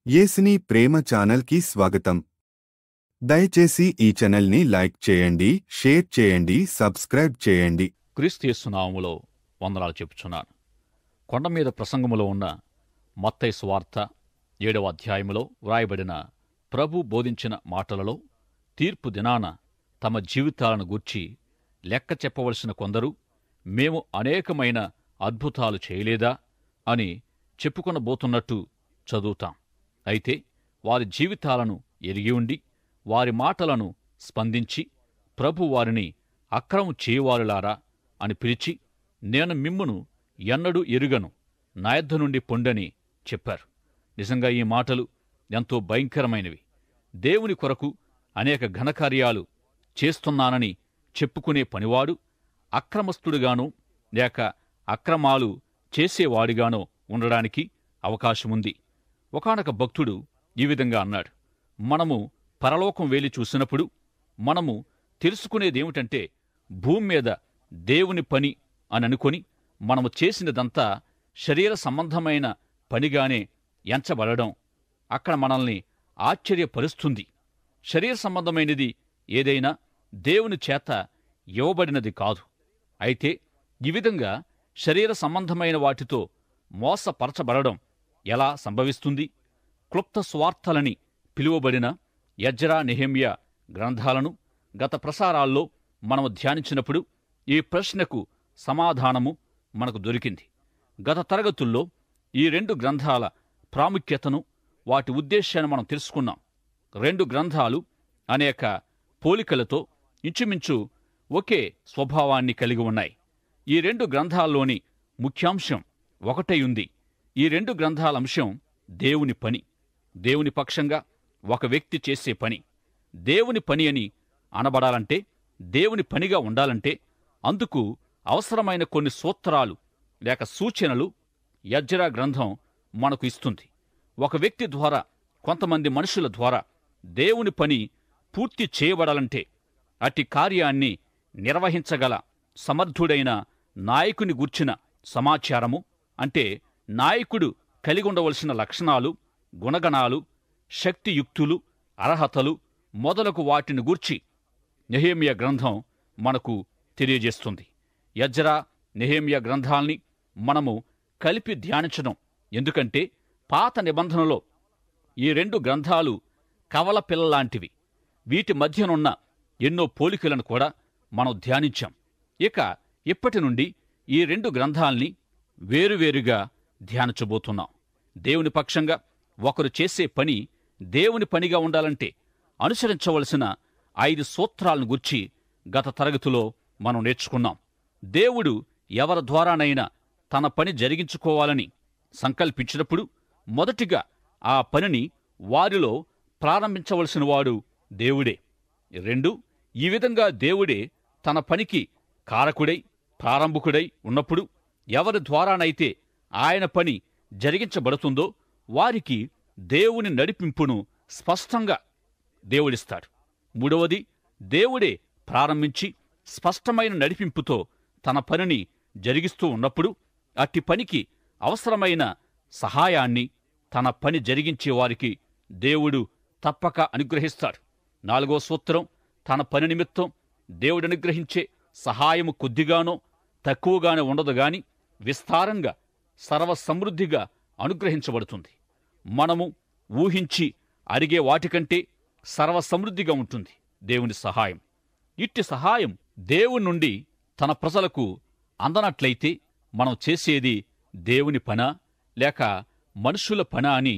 యేసుని ప్రేమ ఛానల్కి స్వాగతం. దయచేసి ఈ ఛానల్ని లైక్ చేయండి, షేర్ చేయండి, సబ్స్క్రైబ్ చేయండి. క్రీస్తు యేసు నామములో వందనాలు చెప్పుచున్నాను. కొండమీద ప్రసంగములో ఉన్న మత్తయి సువార్త 7వ అధ్యాయములో వ్రాయబడిన ప్రభు బోధించిన మాటలలో తీర్పు దినాన తమ జీవితాలను గూర్చి లెక్క చెప్పవలసిన కొందరు మేము అనేకమైన అద్భుతాలు చేయలేదా అని చెప్పుకొనబోతున్నట్టు చదువుతాం. అయితే వారి జీవితాలను ఎరిగి ఉండి వారి మాటలను స్పందించి ప్రభు వారిని అక్రమం చేయవారులారా అని పిలిచి, నేను మిమ్మును ఎన్నడూ ఎరుగను, నా యొద్ద నుండి పొండని చెప్పారు. నిజంగా ఈ మాటలు ఎంతో భయంకరమైనవి. దేవుని కొరకు అనేక ఘనకార్యాలు చేస్తున్నానని చెప్పుకునే పనివాడు అక్రమస్తుడుగానో లేక అక్రమాలు చేసేవాడిగానో ఉండడానికి అవకాశముంది. ఒకానొక భక్తుడు ఈ విధంగా అన్నాడు, మనము పరలోకం వేలి చూసినప్పుడు మనము తెలుసుకునేదేమిటంటే భూమి మీద దేవుని పని అని అనుకొని మనము చేసినదంతా శరీర సంబంధమైన పనిగానే ఎంచబడడం అక్కడ మనల్ని ఆశ్చర్యపరుస్తుంది. శరీర సంబంధమైనది ఏదైనా దేవుని చేత ఇవ్వబడినది కాదు. అయితే ఈ విధంగా శరీర సంబంధమైన వాటితో మోసపరచబడడం ఎలా సంభవిస్తుంది? క్లుప్త స్వార్థలని పిలువబడిన ఎజ్రా, నెహెమ్యా గ్రంథాలను గత ప్రసారాల్లో మనము ధ్యానించినప్పుడు ఈ ప్రశ్నకు సమాధానము మనకు దొరికింది. గత తరగతుల్లో ఈ 2 గ్రంథాల ప్రాముఖ్యతను, వాటి ఉద్దేశాన్ని మనం తెలుసుకున్నాం. 2 గ్రంథాలు అనేక పోలికలతో ఇంచుమించు ఒకే స్వభావాన్ని కలిగి ఉన్నాయి. ఈ 2 గ్రంథాల్లోని ముఖ్యాంశం ఒకటై ఉంది. ఈ 2 గ్రంథాల అంశం దేవుని పని, దేవుని పక్షంగా ఒక వ్యక్తి చేసే పని. దేవుని పని అని అనబడాలంటే, దేవుని పనిగా ఉండాలంటే అందుకు అవసరమైన కొన్ని సూత్రాలు లేక సూచనలు ఎజ్రా గ్రంథం మనకు ఇస్తుంది. ఒక వ్యక్తి ద్వారా, కొంతమంది మనుషుల ద్వారా దేవుని పని పూర్తి చేయబడాలంటే అట్టి కార్యాన్ని నిర్వహించగల సమర్థుడైన నాయకుని గూర్చిన సమాచారము, అంటే నాయకుడు కలిగి ఉండవలసిన లక్షణాలు, గుణగణాలు, శక్తియుక్తులు, అర్హతలు మొదలగు వాటిని గూర్చి నెహెమ్యా గ్రంథం మనకు తెలియజేస్తుంది. ఎజ్రా, నెహెమ్యా గ్రంథాల్ని మనము కలిపి ధ్యానించడం. ఎందుకంటే పాత నిబంధనలో ఈ 2 గ్రంథాలు కవల పిల్లలాంటివి. వీటి మధ్యనున్న ఎన్నో పోలికలను కూడా మనం ధ్యానించాం. ఇక ఇప్పటి నుండి ఈ 2 గ్రంథాల్ని వేరువేరుగా ధ్యానించబోతున్నాం. దేవుని పక్షంగా ఒకరు చేసే పని దేవుని పనిగా ఉండాలంటే అనుసరించవలసిన 5 సూత్రాలను గుర్చి గత తరగతిలో మనం నేర్చుకున్నాం. దేవుడు ఎవరి ద్వారానైనా తన పని జరిగించుకోవాలని సంకల్పించినప్పుడు మొదటిగా ఆ పనిని వారిలో ప్రారంభించవలసిన వాడు దేవుడే. 2, ఈ విధంగా దేవుడే తన పనికి కారకుడై, ప్రారంభకుడై ఉన్నప్పుడు ఎవరి ద్వారానైతే ఆయన పని జరిగించబడుతుందో వారికి దేవుని నడిపింపును స్పష్టంగా దేవుడిస్తాడు. 3వది, దేవుడే ప్రారంభించి స్పష్టమైన నడిపింపుతో తన పనిని జరిగిస్తూ ఉన్నప్పుడు అట్టి పనికి అవసరమైన సహాయాన్ని తన పని జరిగించే వారికి దేవుడు తప్పక అనుగ్రహిస్తాడు. 4వ సూత్రం, తన పని నిమిత్తం దేవుడు అనుగ్రహించే సహాయము కొద్దిగానో తక్కువగానే ఉండదు గాని విస్తారంగా సర్వసమృద్ధిగా అనుగ్రహించబడుతుంది. మనము ఊహించి అడిగే వాటికంటే సర్వసమృద్ధిగా ఉంటుంది దేవుని సహాయం. ఇట్టి సహాయం దేవుని నుండి తన ప్రజలకు అందనట్లయితే మనం చేసేది దేవుని పనా లేక మనుషుల పనా అని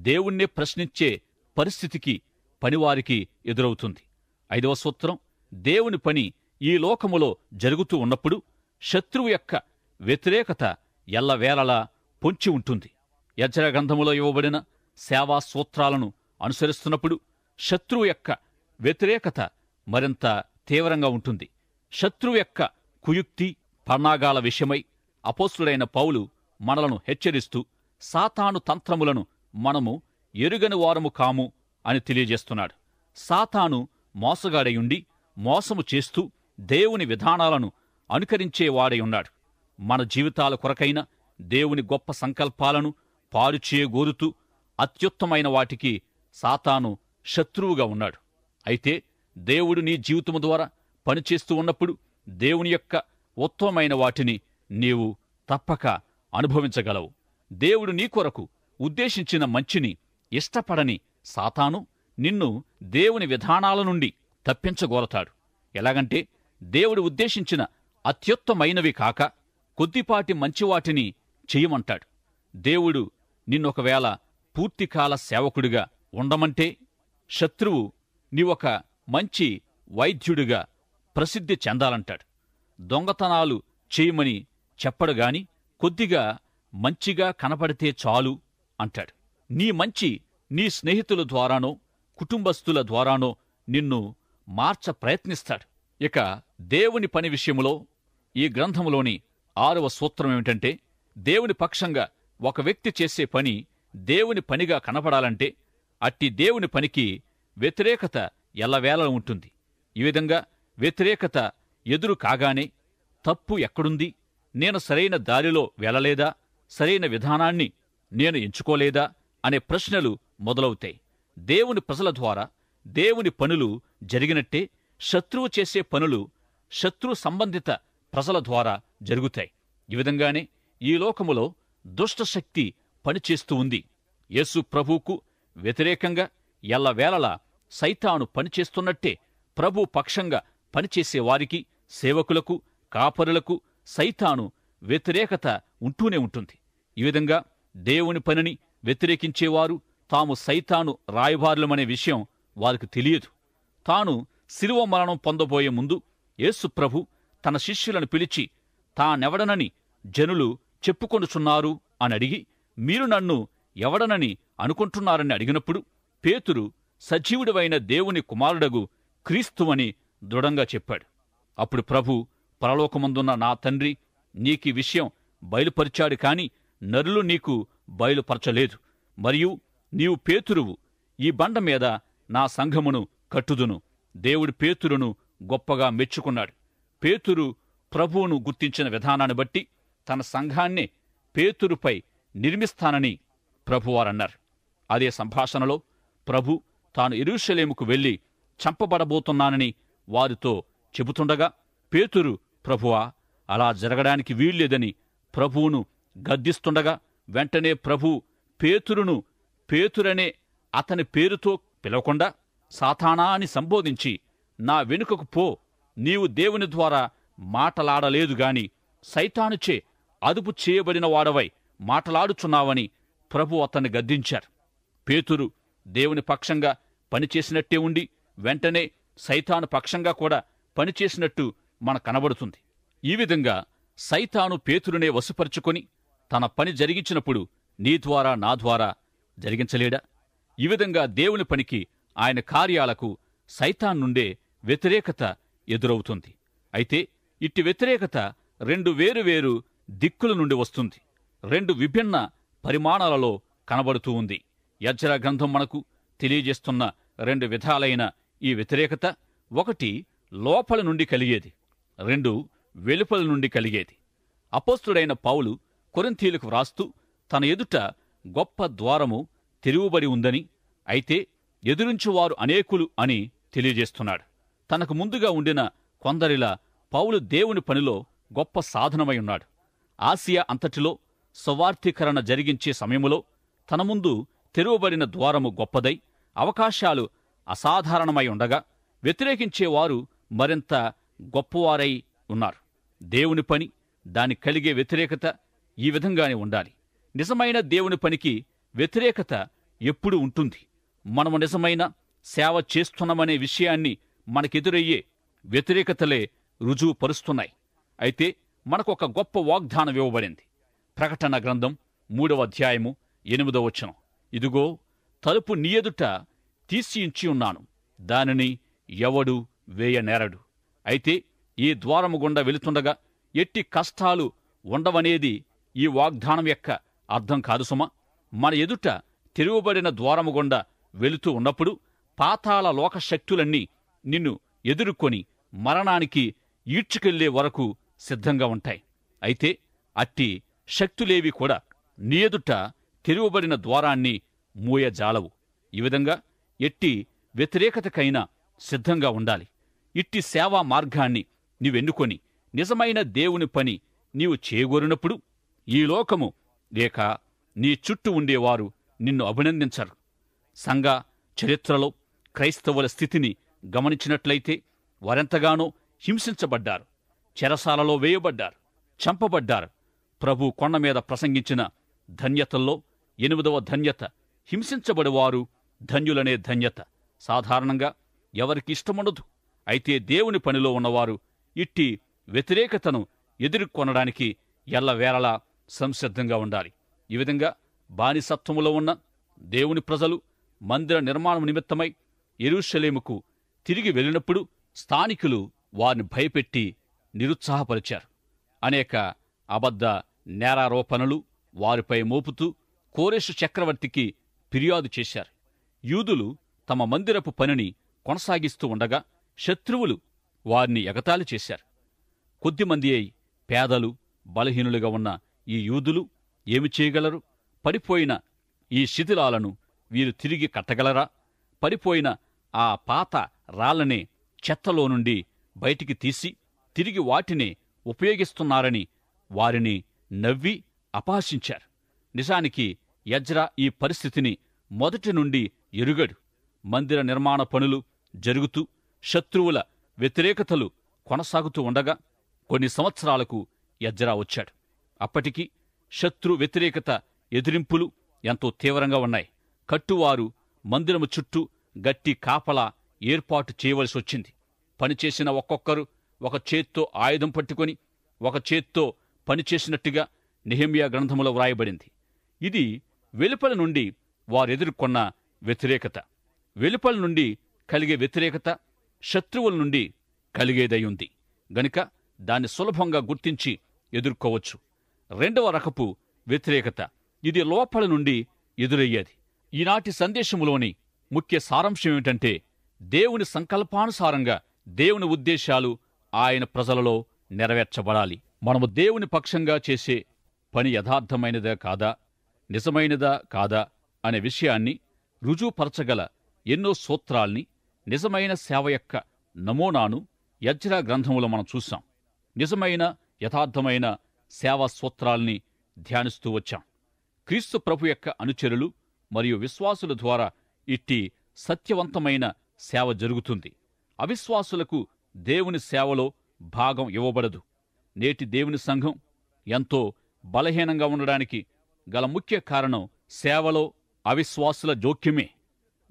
దేవుణ్ణే ప్రశ్నించే పరిస్థితికి పనివారికి ఎదురవుతుంది. 5వ సూత్రం, దేవుని పని ఈ లోకములో జరుగుతూ ఉన్నప్పుడు శత్రువు యొక్క వ్యతిరేకత ఎల్లవేళలా పొంచి ఉంటుంది. ఎజ్రా గ్రంథములో ఇవ్వబడిన సేవా సూత్రాలను అనుసరిస్తున్నప్పుడు శత్రువు యొక్క వ్యతిరేకత మరింత తీవ్రంగా ఉంటుంది. శత్రువు యొక్క కుయుక్తి, పన్నాగాల విషయమై అపోస్తుడైన పౌలు మనలను హెచ్చరిస్తూ సాతాను తంత్రములను మనము ఎరుగని వారము కాము అని తెలియజేస్తున్నాడు. సాతాను మోసగాడయుండి మోసము చేస్తూ దేవుని విధానాలను అనుకరించేవాడై ఉన్నాడు. మన జీవితాల కొరకైన దేవుని గొప్ప సంకల్పాలను పారుచేయగోరుతూ అత్యుత్తమైన వాటికి సాతాను శత్రువుగా ఉన్నాడు. అయితే దేవుడు నీ జీవితము ద్వారా పనిచేస్తూ ఉన్నప్పుడు దేవుని యొక్క ఉత్తమమైన వాటిని నీవు తప్పక అనుభవించగలవు. దేవుడు నీ కొరకు ఉద్దేశించిన మంచిని ఇష్టపడని సాతాను నిన్ను దేవుని విధానాల నుండి తప్పించగోరతాడు. ఎలాగంటే దేవుడు ఉద్దేశించిన అత్యుత్తమైనవి కాక కొద్దిపాటి మంచివాటిని చెయ్యమంటాడు. దేవుడు నిన్నొకవేళ పూర్తికాల సేవకుడిగా ఉండమంటే శత్రువు నీవొక మంచి వైద్యుడిగా ప్రసిద్ధి చెందాలంటాడు. దొంగతనాలు చేయమని చెప్పడుగాని కొద్దిగా మంచిగా కనపడితే చాలు అంటాడు. నీ మంచి నీ స్నేహితుల ద్వారానో కుటుంబస్తుల ద్వారానో నిన్ను మార్చ ప్రయత్నిస్తాడు. ఇక దేవుని పని విషయంలో ఈ గ్రంథంలోని 6వ సూత్రం ఏమిటంటే, దేవుని పక్షంగా ఒక వ్యక్తి చేసే పని దేవుని పనిగా కనపడాలంటే అట్టి దేవుని పనికి వ్యతిరేకత ఎల్లవేళ ఉంటుంది. ఈ విధంగా వ్యతిరేకత ఎదురు కాగానే తప్పు ఎక్కడుంది, నేను సరైన దారిలో వెళ్ళలేదా, సరైన విధానాన్ని నేను ఎంచుకోలేదా అనే ప్రశ్నలు మొదలవుతాయి. దేవుని ప్రజల ద్వారా దేవుని పనులు జరిగినట్టే శత్రువు చేసే పనులు శత్రు సంబంధిత ప్రజల ద్వారా జరుగుతాయి. ఈ విధంగానే ఈ లోకములో దుష్టశక్తి పనిచేస్తూ ఉంది. యేసు ప్రభువుకు వ్యతిరేకంగా ఎల్లవేళలా సైతాను పనిచేస్తున్నట్టే ప్రభు పక్షంగా పనిచేసేవారికి, సేవకులకు, కాపరులకు సైతాను వ్యతిరేకత ఉంటూనే ఉంటుంది. ఈ విధంగా దేవుని పనిని వ్యతిరేకించేవారు తాము సైతాను రాయబారులమనే విషయం వారికి తెలియదు. తాను శిలువ మరణం పొందబోయే ముందు యేసు ప్రభు తన శిష్యులను పిలిచి తానెవడనని జనులు చెప్పుకొనుచున్నారు అని అడిగి, మీరు నన్ను ఎవడనని అనుకుంటున్నారని అడిగినప్పుడు పేతురు సజీవుడివైన దేవుని కుమారుడగు క్రీస్తువని దృఢంగా చెప్పాడు. అప్పుడు ప్రభు, పరలోకమందున్న నా తండ్రి నీకీ విషయం బయలుపరిచాడు కాని నరులు నీకు బయలుపరచలేదు. మరియు నీవు పేతురువు, ఈ బండ మీద నా సంఘమును కట్టుదును. దేవుడు పేతురును గొప్పగా మెచ్చుకున్నాడు. పేతురు ప్రభువును గుర్తించిన విధానాన్ని బట్టి తన సంఘాన్నే పేతురుపై నిర్మిస్తానని ప్రభువారన్నారు. అదే సంభాషణలో ప్రభు తాను యెరూషలేముకు వెళ్లి చంపబడబోతున్నానని వారితో చెబుతుండగా పేతురు, ప్రభువా, అలా జరగడానికి వీల్లేదని ప్రభువును గద్దిస్తుండగా వెంటనే ప్రభు పేతురును పేతురనే అతని పేరుతో పిలవకుండా సాతానా అని సంబోధించి, నా వెనుకకు పో, నీవు దేవుని ద్వారా మాటలాడలేదుగాని సైతానుచే అదుపు చేయబడిన వాడవై మాటలాడుచున్నావని ప్రభు అతన్ని గద్దించారు. పేతురు దేవుని పక్షంగా పనిచేసినట్టే ఉండి వెంటనే సైతాను పక్షంగా కూడా పనిచేసినట్టు మన కనబడుతుంది. ఈ విధంగా సైతాను పేతురునే వశపరుచుకొని తన పని జరిగించినప్పుడు నీ ద్వారా నా ద్వారా జరిగించలేడా? ఈ విధంగా దేవుని పనికి, ఆయన కార్యాలకు సైతాన్ నుండే వ్యతిరేకత ఎదురవుతుంది. అయితే ఇట్టి వ్యతిరేకత 2 వేరువేరు దిక్కుల నుండి వస్తుంది. 2 విభిన్న పరిమాణాలలో కనబడుతూ ఉంది. యెజ్రా గ్రంథం మనకు తెలియజేస్తున్న 2 విధాలైన ఈ వ్యతిరేకత, ఒకటి లోపల నుండి కలిగేది, 2 వెలుపల నుండి కలిగేది. అపోస్తుడైన పౌలు కొరింథీయులకు వ్రాస్తూ తన ఎదుట గొప్ప ద్వారము తెరువబడి ఉందని, అయితే ఎదురించువారు అనేకులు అని తెలియజేస్తున్నాడు. తనకు ముందుగా ఉండిన కొందరిలా పౌలు దేవుని పనిలో గొప్ప సాధనమై ఉన్నాడు. ఆసియా అంతటిలో సువార్తీకరణ జరిగించే సమయములో తన ముందు తెరువబడిన ద్వారము గొప్పదై అవకాశాలు అసాధారణమై ఉండగా వ్యతిరేకించేవారు మరింత గొప్పవారై ఉన్నారు. దేవుని పని, దాని కలిగే వ్యతిరేకత ఈ విధంగానే ఉండాలి. నిజమైన దేవుని పనికి వ్యతిరేకత ఎప్పుడూ ఉంటుంది. మనము నిజమైన సేవ చేస్తున్నామనే విషయాన్ని మనకెదురయ్యే వ్యతిరేకతలే రుజువుపరుస్తున్నాయి. అయితే మనకొక గొప్ప వాగ్దానం ఇవ్వబడింది. ప్రకటన గ్రంథం 3వ అధ్యాయము 8వ వచనం, ఇదిగో తలుపు నీ ఎదుట తీసియించి ఉన్నాను, దానిని ఎవడు వేయనేరడు. అయితే ఈ ద్వారము గుండా వెళుతుండగా ఎట్టి కష్టాలు ఉండవనేది ఈ వాగ్దానం యొక్క అర్థం కాదు సుమా. మన ఎదుట తెరువబడిన ద్వారము గుండా వెళుతూ ఉన్నప్పుడు పాతాళ లోకశక్తులన్నీ నిన్ను ఎదుర్కొని మరణానికి ఈడ్చుకెళ్లే వరకు సిద్ధంగా ఉంటాయి. అయితే అట్టి శక్తులేవి కూడా నీ ఎదుట తెరువబడిన ద్వారాన్ని మూయజాలవు. ఈ విధంగా ఎట్టి వ్యతిరేకతకైనా సిద్ధంగా ఉండాలి. ఇట్టి సేవా మార్గాన్ని నీవెన్నుకొని నిజమైన దేవుని పని నీవు చేయగోరినప్పుడు ఈ లోకము లేక నీ చుట్టూ ఉండేవారు నిన్ను అభినందించరు. సంఘ చరిత్రలో క్రైస్తవుల స్థితిని గమనించినట్లయితే వారెంతగానో హింసించబడ్డారు, చెరసాలలో వేయబడ్డారు, చంపబడ్డారు. ప్రభు కొండ మీద ప్రసంగించిన ధన్యతల్లో 8వ ధన్యత హింసించబడివారు ధన్యులనే ధన్యత. సాధారణంగా ఎవరికి ఇష్టముండదు. అయితే దేవుని పనిలో ఉన్నవారు ఇట్టి వ్యతిరేకతను ఎదుర్కొనడానికి ఎల్లవేళలా సంసిద్ధంగా ఉండాలి. ఈ విధంగా బానిసత్వములో ఉన్న దేవుని ప్రజలు మందిర నిర్మాణం నిమిత్తమై యెరూషలేముకు తిరిగి వెళ్ళినప్పుడు స్థానికులు వారిని భయపెట్టి నిరుత్సాహపరిచారు. అనేక అబద్ధ నేరారోపణలు వారిపై మోపుతూ కోరెషు చక్రవర్తికి ఫిర్యాదు చేశారు. యూదులు తమ మందిరపు పనిని కొనసాగిస్తూ ఉండగా శత్రువులు వారిని ఎగతాళి చేశారు. కొద్దిమంది పేదలు బలహీనులుగా ఉన్న ఈ యూదులు ఏమి చేయగలరు? పడిపోయిన ఈ శిథిలాలను వీరు తిరిగి కట్టగలరా? పడిపోయిన ఆ పాత రాళ్లనే చెత్తలో నుండి బయటికి తీసి తిరిగి వాటినే ఉపయోగిస్తున్నారని వారిని నవ్వి అపహసించారు. నిజానికి ఎజ్రా ఈ పరిస్థితిని మొదటి నుండి ఎరుగడు. మందిర నిర్మాణ పనులు జరుగుతూ శత్రువుల వ్యతిరేకతలు కొనసాగుతూ ఉండగా కొన్ని సంవత్సరాలకు ఎజ్రా వచ్చాడు. అప్పటికి శత్రు వ్యతిరేకత ఎదిరింపులు ఎంతో తీవ్రంగా ఉన్నాయి. కట్టువారు మందిరము చుట్టూ గట్టి కాపలా ఏర్పాటు చేయవలసి వచ్చింది. పనిచేసిన ఒక్కొక్కరు ఒక చేత్తో ఆయుధం పట్టుకొని ఒక చేత్తో పనిచేసినట్టుగా నెహెమ్యా గ్రంథములో వ్రాయబడింది. ఇది వెలుపల నుండి వారెదుర్కొన్న వ్యతిరేకత. వెలుపల నుండి కలిగే వ్యతిరేకత శత్రువుల నుండి కలిగేదయ్యుంది గనుక దాన్ని సులభంగా గుర్తించి ఎదుర్కోవచ్చు. 2వ రకపు వ్యతిరేకత, ఇది లోపల నుండి ఎదురయ్యేది. ఈనాటి సందేశములోని ముఖ్య సారాంశమేమిటంటే దేవుని సంకల్పానుసారంగా దేవుని ఉద్దేశాలు ఆయన ప్రజలలో నెరవేర్చబడాలి. మనము దేవుని పక్షంగా చేసే పని యథార్థమైనదా కాదా, నిజమైనదా కాదా అనే విషయాన్ని రుజువుపరచగల ఎన్నో సూత్రాల్ని, నిజమైన సేవ యొక్క నమూనాను ఎజ్రా గ్రంథములో మనం చూశాం. నిజమైన యథార్థమైన సేవా సూత్రాల్ని ధ్యానిస్తూ వచ్చాం. క్రీస్తు ప్రభు యొక్క అనుచరులు మరియు విశ్వాసుల ద్వారా ఇట్టి సత్యవంతమైన సేవ జరుగుతుంది. అవిశ్వాసులకు దేవుని సేవలో భాగం ఇవ్వబడదు. నేటి దేవుని సంఘం ఎంతో బలహీనంగా ఉండడానికి గల ముఖ్య కారణం సేవలో అవిశ్వాసుల జోక్యమే.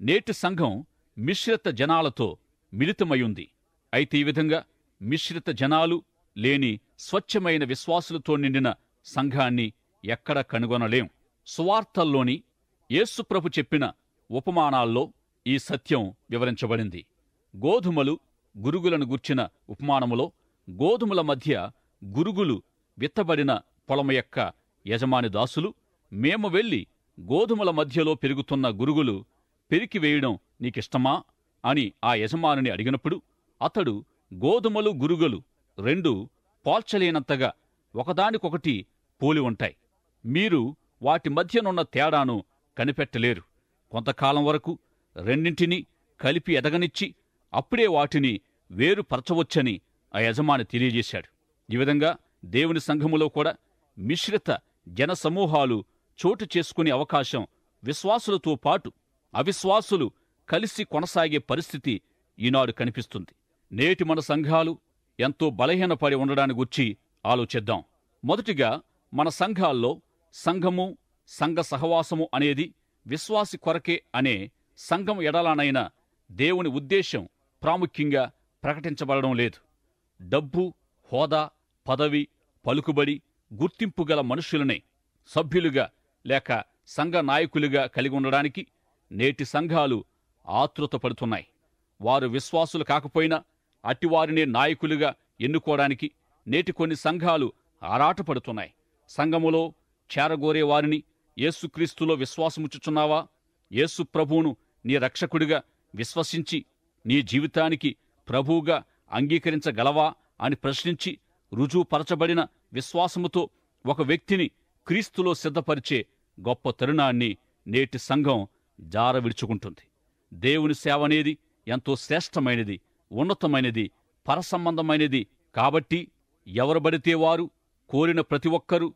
నేటి సంఘం మిశ్రిత జనాలతో మిళితమయుంది. అయితే ఈ విధంగా మిశ్రిత జనాలు లేని స్వచ్ఛమైన విశ్వాసులతో నిండిన సంఘాన్ని ఎక్కడ కనుగొనలేం. సువార్తల్లోని యేసుప్రభు చెప్పిన ఉపమానాల్లో ఈ సత్యం వివరించబడింది. గోధుమలు గురుగులను గూర్చిన ఉపమానములో గోధుమల మధ్య గురుగులు విత్తబడిన పొలము యొక్క యజమాని దాసులు, మేము వెళ్లి గోధుమల మధ్యలో పెరుగుతున్న గురుగులు పెరికివేయడం నీకిష్టమా అని ఆ యజమానిని అడిగినప్పుడు అతడు, గోధుమలు గురుగులు రెండూ పోల్చలేనంతగా ఒకదానికొకటి పోలి ఉంటాయి. మీరు వాటి మధ్యనున్న తేడాను కనిపెట్టలేరు. కొంతకాలం వరకు రెండింటినీ కలిపి ఎదగనిచ్చి అప్పుడే వాటిని వేరుపరచవచ్చని ఆ యజమాని తెలియజేశాడు. ఈ విధంగా దేవుని సంఘములో కూడా మిశ్రిత జనసమూహాలు చోటు చేసుకునే అవకాశం విశ్వాసులతో పాటు అవిశ్వాసులు కలిసి కొనసాగే పరిస్థితి ఈనాడు కనిపిస్తుంది. నేటి మన సంఘాలు ఎంతో బలహీనపడి ఉండడాన్ని గురించి ఆలోచిద్దాం. మొదటిగా మన సంఘాల్లో సంఘము, సంఘ సహవాసము అనేది విశ్వాసి కొరకే అనే సంఘం ఎడలానైన దేవుని ఉద్దేశం ప్రాముఖ్యంగా ప్రకటించబడడం లేదు. డబ్బు, హోదా, పదవి, పలుకుబడి, గుర్తింపు గల మనుషులనే సభ్యులుగా లేక సంఘ నాయకులుగా కలిగి ఉండడానికి నేటి సంఘాలు ఆతృత పడుతున్నాయి. వారు విశ్వాసులు కాకపోయినా అట్టివారినే నాయకులుగా ఎన్నుకోవడానికి నేటి కొన్ని సంఘాలు ఆరాటపడుతున్నాయి. సంఘములో చేరగోరే వారిని యేసుక్రీస్తులో విశ్వాసముచ్చుచున్నావా? యేసు ప్రభువును నీ రక్షకుడిగా విశ్వసించి నీ జీవితానికి ప్రభువుగా అంగీకరించగలవా అని ప్రశ్నించి రుజువుపరచబడిన విశ్వాసముతో ఒక వ్యక్తిని క్రీస్తులో సిద్ధపరిచే గొప్ప తరుణాన్ని నేటి సంఘం జార విడుచుకుంటుంది. దేవుని సేవ అనేది ఎంతో శ్రేష్టమైనది, ఉన్నతమైనది, పరసంబంధమైనది. కాబట్టి ఎవరు పడితే వారు, కోరిన ప్రతి ఒక్కరూ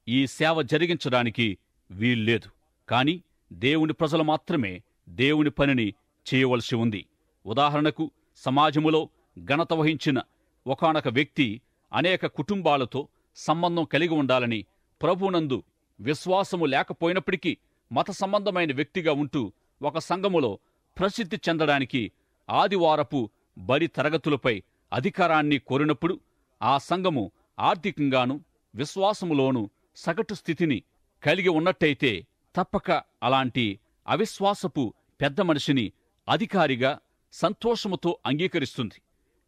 ఈ సేవ జరిగించడానికి వీల్లేదు. కాని దేవుని ప్రజలు మాత్రమే దేవుని పనిని చేయవలసి ఉంది. ఉదాహరణకు, సమాజములో ఘనత వహించిన ఒకానొక వ్యక్తి అనేక కుటుంబాలతో సంబంధం కలిగి ఉండాలని, ప్రభువునందు విశ్వాసము లేకపోయినప్పటికీ మత సంబంధమైన వ్యక్తిగా ఉంటూ ఒక సంఘములో ప్రసిద్ధి చెందడానికి ఆదివారపు బడి తరగతులపై అధికారాన్ని కోరినప్పుడు ఆ సంఘము ఆర్థికంగాను విశ్వాసములోనూ సగటు స్థితిని కలిగి ఉన్నట్టయితే తప్పక అలాంటి అవిశ్వాసపు పెద్ద మనిషిని అధికారిగా సంతోషముతో అంగీకరిస్తుంది.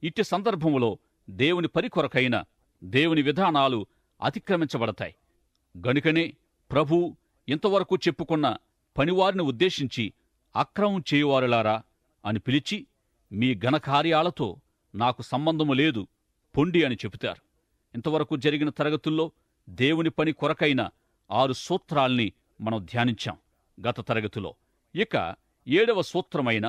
ఇట్టి సందర్భములో దేవుని పని కొరకైన దేవుని విధానాలు అతిక్రమించబడతాయి. గనుకనే ప్రభువు ఇంతవరకు చెప్పుకున్న పనివారిని ఉద్దేశించి, అక్రమం చేయువారులారా అని పిలిచి, మీ ఘనకార్యాలతో నాకు సంబంధము లేదు, పొండి అని చెబుతారు. ఇంతవరకు జరిగిన తరగతుల్లో దేవుని పని కొరకైన 6 సూత్రాల్ని మనం ధ్యానించాం గత తరగతిలో. ఇక 7వ సూత్రమైన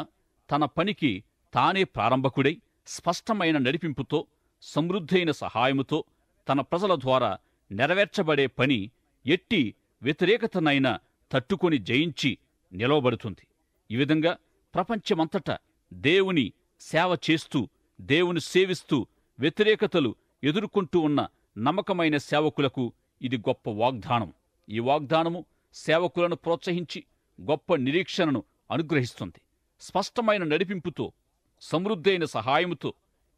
తన పనికి తానే ప్రారంభకుడై స్పష్టమైన నడిపింపుతో, సమృద్ధైన సహాయముతో తన ప్రజల ద్వారా నెరవేర్చబడే పని ఎట్టి వ్యతిరేకతనైనా తట్టుకొని జయించి నిలవబడుతుంది. ఈ విధంగా ప్రపంచమంతటా దేవుని సేవ చేస్తూ, దేవుని సేవిస్తూ వ్యతిరేకతలు ఎదుర్కొంటూ ఉన్న నమ్మకమైన సేవకులకు ఇది గొప్ప వాగ్దానం. ఈ వాగ్దానము సేవకులను ప్రోత్సహించి గొప్ప నిరీక్షణను అనుగ్రహిస్తుంది. స్పష్టమైన నడిపింపుతో, సమృద్ధైన సహాయముతో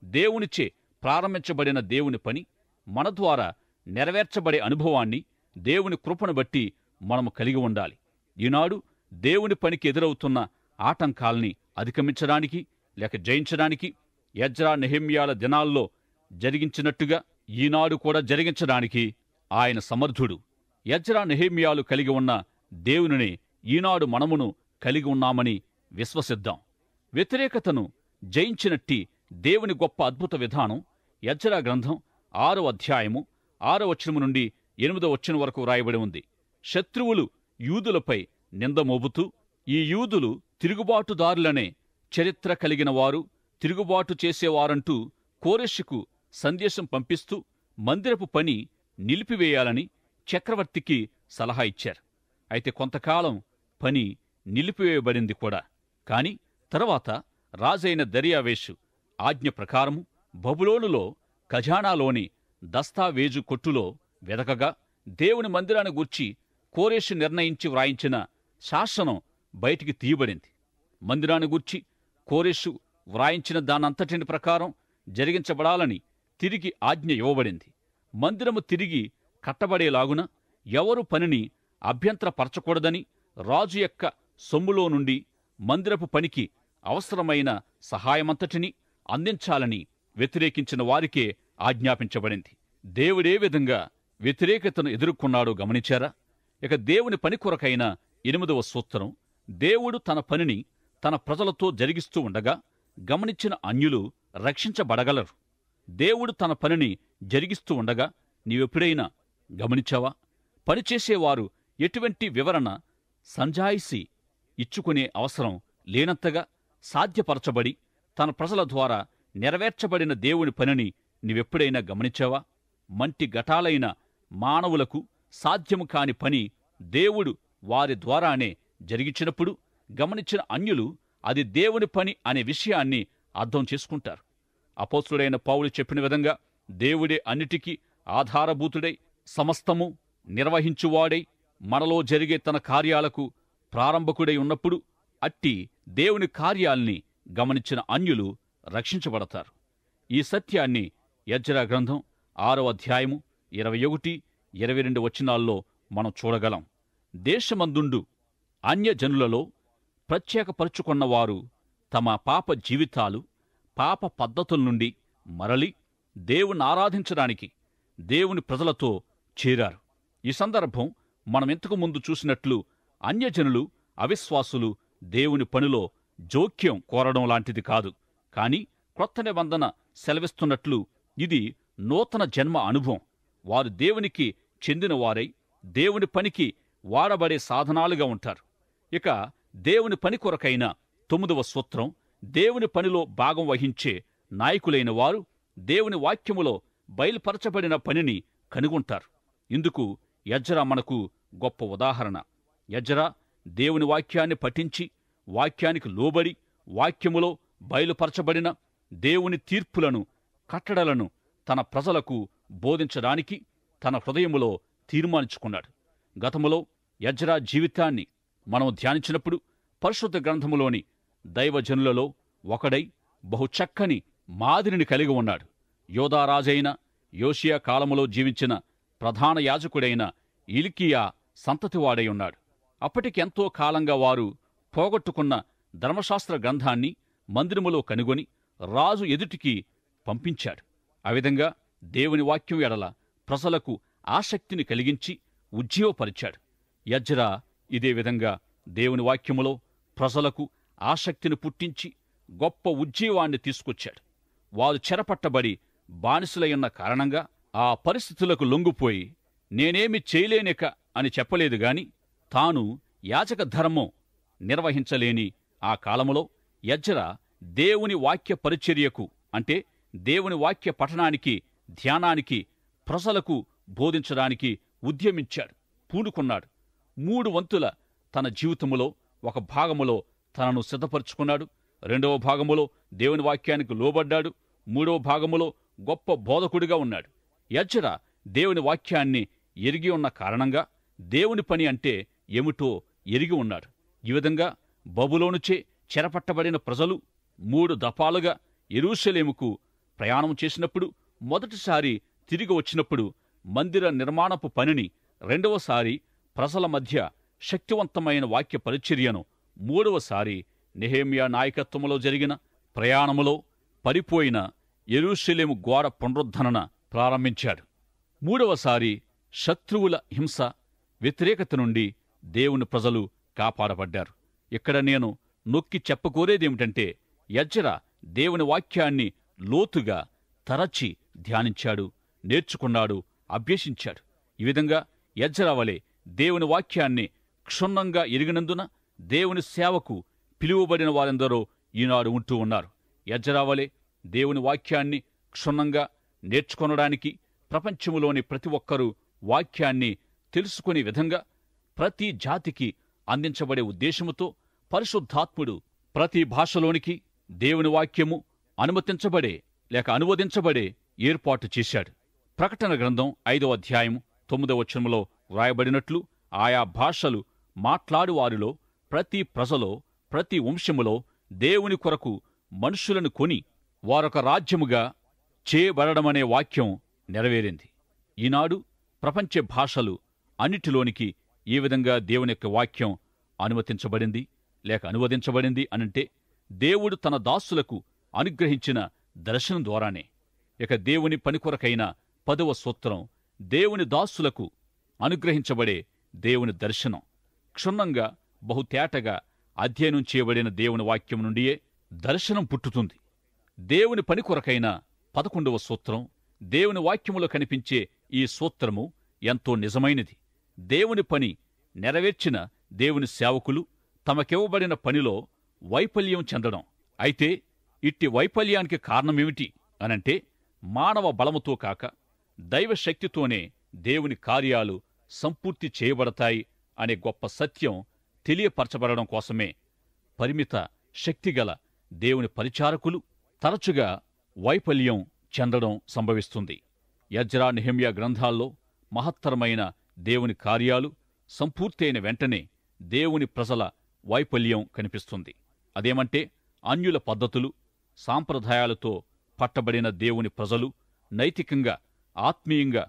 దేవునిచే ప్రారంభించబడిన దేవుని పని మన ద్వారా నెరవేర్చబడే అనుభవాన్ని, దేవుని కృపను బట్టి మనము కలిగి ఉండాలి. ఈనాడు దేవుని పనికి ఎదురవుతున్న ఆటంకాల్ని అధిగమించడానికి లేక జయించడానికి ఎజ్రా నెహెమ్యాల దినాల్లో జరిగించినట్టుగా ఈనాడు కూడా జరిగించడానికి ఆయన సమర్థుడు. ఎజ్రా నెహెమ్యాలు కలిగి ఉన్న దేవునినే ఈనాడు మనమును కలిగి ఉన్నామని విశ్వసిద్దాం. వ్యతిరేకతను జయించినట్టి దేవుని గొప్ప అద్భుత విధానం ఎజ్రా గ్రంథం 6వ అధ్యాయము 6వ వచనము నుండి 8వ వచనం వరకు వ్రాయబడి ఉంది. శత్రువులు యూదులపై నింద మోపుతూ, ఈ యూదులు తిరుగుబాటుదారులనే, చరిత్ర కలిగిన వారు, తిరుగుబాటు చేసేవారంటూ కోరెషుకు సందేశం పంపిస్తూ మందిరపు పని నిలిపివేయాలని చక్రవర్తికి సలహా ఇచ్చారు. అయితే కొంతకాలం పని నిలిపివేయబడింది కూడా. కాని తరువాత రాజైన దర్యావేషు ఆజ్ఞ ప్రకారము బబులోనులో ఖజానాలోని దస్తావేజు కొట్టులో వెదకగా దేవుని మందిరాన్ని గూర్చి కోరెషు నిర్ణయించి వ్రాయించిన శాసనం బయటికి తీయబడింది. మందిరాన్ని గూర్చి కోరెషు వ్రాయించిన దానంతటిని ప్రకారం జరిగించబడాలని తిరిగి ఆజ్ఞ ఇవ్వబడింది. మందిరము తిరిగి కట్టబడేలాగున ఎవరు పనిని అభ్యంతరపరచకూడదని, రాజు యొక్క సొమ్ములో నుండి మందిరపు పనికి అవసరమైన సహాయమంతటినీ అందించాలని వ్యతిరేకించిన వారికే ఆజ్ఞాపించబడింది. దేవుడే విధంగా వ్యతిరేకతను ఎదుర్కొన్నాడో గమనించారా? ఇక దేవుని పని కొరకైన 8వ సూత్రం, దేవుడు తన పనిని తన ప్రజలతో జరిగిస్తూ ఉండగా గమనించిన అన్యులు రక్షించబడగలరు. దేవుడు తన పనిని జరిగిస్తూ ఉండగా నీవెప్పుడైనా గమనించావా? పనిచేసేవారు ఎటువంటి వివరణ, సంజాయిషీ ఇచ్చుకునే అవసరం లేనంతగా సాధ్యపరచబడి తన ప్రజల ద్వారా నెరవేర్చబడిన దేవుని పనిని నీవెప్పుడైనా గమనించావా? మంటి ఘటాలైన మానవులకు సాధ్యము కాని పని దేవుడు వారి ద్వారానే జరిగించినప్పుడు గమనించిన అన్యులు అది దేవుని పని అనే విషయాన్ని అర్థం చేసుకుంటారు. అపోస్తలుడైన పౌలు చెప్పిన విధంగా దేవుడే అన్నిటికీ ఆధారభూతుడై సమస్తము నిర్వహించువాడై మనలో జరిగే తన కార్యాలకు ప్రారంభకుడై ఉన్నప్పుడు అట్టి దేవుని కార్యాల్ని గమనించిన అన్యులు రక్షించబడతారు. ఈ సత్యాన్ని ఎజ్రా గ్రంథం 6వ అధ్యాయము 21, 22 వచనాల్లో మనం చూడగలం. దేశమందుండు అన్యజనులలో ప్రత్యేకపరుచుకున్నవారు తమ పాప జీవితాలు, పాప పద్ధతుల నుండి మరలి దేవుని ఆరాధించడానికి దేవుని ప్రజలతో చేరారు. ఈ సందర్భం మనం ఇంతకు ముందు చూసినట్లు అన్యజనులు, అవిశ్వాసులు దేవుని పనిలో జోక్యం కోరడం లాంటిది కాదు. కాని క్రొత్త నిబంధన సెలవిస్తున్నట్లు ఇది నూతన జన్మ అనుభవం. వారు దేవునికి చెందినవారై దేవుని పనికి వాడబడే సాధనాలుగా ఉంటారు. ఇక దేవుని పని కొరకైన 9వ సూత్రం, దేవుని పనిలో భాగం వహించే నాయకులైన వారు దేవుని వాక్యములో బయలుపరచబడిన పనిని కనుగొంటారు. ఇందుకు ఎజ్రా మనకు గొప్ప ఉదాహరణ. ఎజ్రా దేవుని వాక్యాన్ని పఠించి, వాక్యానికి లోబడి, వాక్యములో బయలుపరచబడిన దేవుని తీర్పులను, కట్టడలను తన ప్రజలకు బోధించడానికి తన హృదయములో తీర్మానించుకున్నాడు. గతములో ఎజ్రా జీవితాన్ని మనం ధ్యానించినప్పుడు పరిశుద్ధ గ్రంథములోని దైవజనులలో ఒకడై బహు చక్కని మాదిరిని కలిగి ఉన్నాడు. యోధారాజైన యోషియా కాలములో జీవించిన ప్రధాన యాజకుడైన ఇల్కియా సంతతివాడై ఉన్నాడు. అప్పటికెంతో కాలంగా వారు పోగొట్టుకున్న ధర్మశాస్త్ర గ్రంథాన్ని మందిరములో కనుగొని రాజు ఎదుటికి పంపించాడు. ఆ విధంగా దేవుని వాక్యం ఎడల ప్రజలకు ఆసక్తిని కలిగించి ఉజ్జీవపరిచాడు. ఎజ్రా ఇదే విధంగా దేవుని వాక్యములో ప్రజలకు ఆసక్తిని పుట్టించి గొప్ప ఉజ్జీవాన్ని తీసుకొచ్చాడు. వారు చెరపట్టబడి బానిసలయ్యున్న కారణంగా ఆ పరిస్థితులకు లొంగిపోయి నేనేమి చేయలేనిక అని చెప్పలేదు గాని, తాను యాజక ధర్మం నిర్వహించలేని ఆ కాలములో ఎజ్రా దేవుని వాక్య పరిచర్యకు, అంటే దేవుని వాక్య పఠనానికి, ధ్యానానికి, ప్రజలకు బోధించడానికి ఉద్యమించాడు, పూనుకున్నాడు. 3 వంతుల తన జీవితములో ఒక భాగములో తనను సిద్ధపరుచుకున్నాడు. 2వ భాగములో దేవుని వాక్యానికి లోబడ్డాడు. 3వ భాగములో గొప్ప బోధకుడిగా ఉన్నాడు. ఎజ్రా దేవుని వాక్యాన్ని ఎరిగి ఉన్న కారణంగా దేవుని పని అంటే ఏమిటో ఎరిగి ఉన్నాడు. ఈ విధంగా బబులోనుచే చెరపట్టబడిన ప్రజలు 3 దఫాలుగా యెరూషలేముకు ప్రయాణం చేసినప్పుడు, మొదటిసారి తిరిగి వచ్చినప్పుడు మందిర నిర్మాణపు పనిని, 2వసారి ప్రజల మధ్య శక్తివంతమైన వాక్య పరిచర్యను, 3వసారి నెహెమ్యా నాయకత్వంలో జరిగిన ప్రయాణములో పడిపోయిన యెరూషలేము గోడ పునరుద్ధరణ ప్రారంభించాడు. 3వసారి శత్రువుల హింస, వ్యతిరేకత నుండి దేవుని ప్రజలు కాపాడబడ్డారు. ఇక్కడ నేను నొక్కి చెప్పకోరేదేమిటంటే, ఎజ్రా దేవుని వాక్యాన్ని లోతుగా తరచి ధ్యానించాడు, నేర్చుకున్నాడు, అభ్యసించాడు. ఈ విధంగా ఎజ్రా వలె దేవుని వాక్యాన్ని క్షుణ్ణంగా ఎరిగినందున దేవుని సేవకు పిలువబడిన వారెందరో ఈనాడు ఉంటూ ఉన్నారు. ఎజ్రా వలె దేవుని వాక్యాన్ని క్షుణ్ణంగా నేర్చుకొనడానికి ప్రపంచములోని ప్రతి ఒక్కరూ వాక్యాన్ని తెలుసుకునే విధంగా ప్రతి జాతికి అందించబడే ఉద్దేశముతో పరిశుద్ధాత్ముడు ప్రతి భాషలోనికి దేవుని వాక్యము అనుమతించబడే లేక అనువదించబడే ఏర్పాటు చేశాడు. ప్రకటన గ్రంథం 5వ అధ్యాయం 9వ వచనములో వ్రాయబడినట్లు, ఆయా భాషలు మాట్లాడువారిలో ప్రతి ప్రజలో, ప్రతి వంశములో దేవుని కొరకు మనుషులను కొని వారొక రాజ్యముగా చేయబడమనే వాక్యం నెరవేరింది. ఈనాడు ప్రపంచ భాషలు అన్నిటిలోనికి ఏ విధంగా దేవుని యొక్క వాక్యం అనుమతించబడింది లేక అనువదించబడింది అనంటే, దేవుడు తన దాసులకు అనుగ్రహించిన దర్శనం ద్వారానే. ఇక దేవుని పని కొరకైన 10వ సూత్రం, దేవుని దాసులకు అనుగ్రహించబడే దేవుని దర్శనం. క్షుణ్ణంగా, బహుతేటగా అధ్యయనం చేయబడిన దేవుని వాక్యం నుండియే దర్శనం పుట్టుతుంది. దేవుని పని కొరకైన 11వ సూత్రం, దేవుని వాక్యములో కనిపించే ఈ సూత్రము ఎంతో నిజమైనది. దేవుని పని నెరవేర్చిన దేవుని సేవకులు తమకివ్వబడిన పనిలో వైఫల్యం చెందడం. అయితే ఇట్టి వైఫల్యానికి కారణమేమిటి అనంటే, మానవ బలముతో కాక దైవశక్తితోనే దేవుని కార్యాలు సంపూర్తి చేయబడతాయి అనే గొప్ప సత్యం తెలియపరచబడడం కోసమే పరిమిత శక్తిగల దేవుని పరిచారకులు తరచుగా వైఫల్యం చెందడం సంభవిస్తుంది. ఎజ్రా, నెహెమ్యా గ్రంథాల్లో మహత్తరమైన దేవుని కార్యాలు సంపూర్తయిన వెంటనే దేవుని ప్రజల వైఫల్యం కనిపిస్తుంది. అదేమంటే, అన్యుల పద్ధతులు, సాంప్రదాయాలతో పట్టబడిన దేవుని ప్రజలు నైతికంగా, ఆత్మీయంగా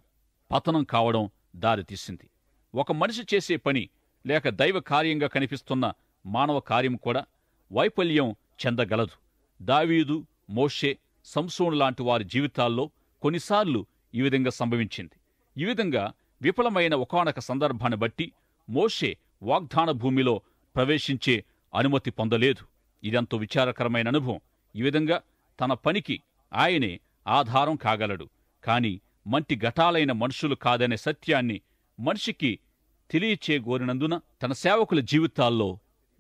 పతనం కావడం దారితీసింది. ఒక మనిషి చేసే పని లేక దైవ కార్యంగా కనిపిస్తున్న మానవ కార్యం కూడా వైఫల్యం చెందగలదు. దావీదు, మోషే, సంసోను లాంటి వారి జీవితాల్లో కొన్నిసార్లు ఈ విధంగా సంభవించింది. ఈ విధంగా విఫలమైన ఒకానొక సందర్భాన్ని బట్టి మోషే వాగ్దాన భూమిలో ప్రవేశించే అనుమతి పొందలేదు. ఇదెంతో విచారకరమైన అనుభవం. ఈ విధంగా తన పనికి ఆయనే ఆధారం కాగలడు, కాని మంటి ఘటాలైన మనుషులు కాదనే సత్యాన్ని మనిషికి తెలియచేయగోరినందున తన సేవకుల జీవితాల్లో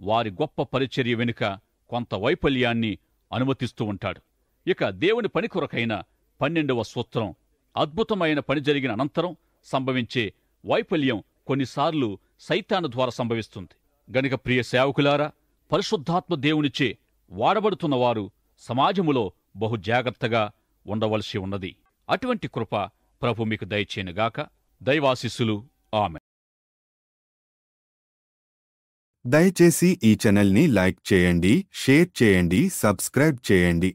వారి గొప్ప పరిచర్య వెనుక కొంత వైఫల్యాన్ని అనుమతిస్తూ ఉంటాడు. ఇక దేవుని పని కొరకైన 12వ సూత్రం, అద్భుతమైన పని జరిగిన అనంతరం సంభవించే వైఫల్యం కొన్నిసార్లు సైతాను ద్వారా సంభవిస్తుంది. గనుక ప్రియ సేవకులారా, పరిశుద్ధాత్మ దేవునిచే వాడబడుతున్నవారు సమాజములో బహు జాగ్రత్తగా ఉండవలసి ఉన్నది. అటువంటి కృప ప్రభు మీకు దయచేయునుగాక. దైవాశీస్సులు. ఆమెన్. దయచేసి ఈ ఛానల్ని లైక్ చేయండి, షేర్ చేయండి, సబ్స్క్రైబ్ చేయండి.